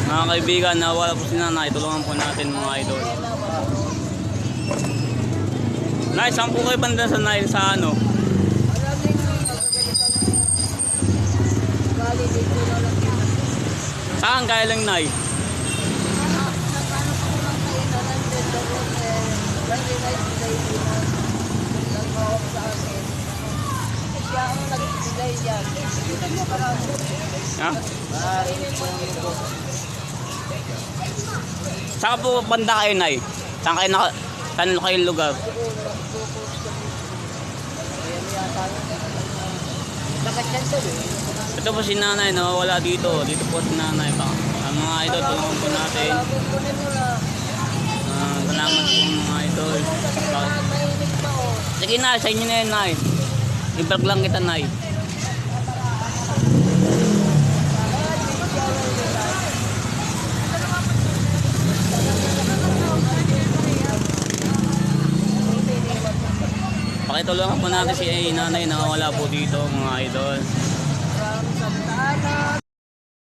Mga kaibigan, nawala po si nanay. Tulungan po natin mga idol. Nay, saan po kayo banda sa nay sa ano? Saan kaya lang nay? Ha? Saan po banda kayo nay? Saan kayo saan kayo lugar? Ito po si nanay, nawawala dito. Dito po si nanay pa. Ang mga idol, tulungan po natin. Salamat po mga idol. Sige na, sa inyo na yun nay. I-vlog lang kita nay. Pakitulungan po natin si nanay, nawawala po dito mga idol.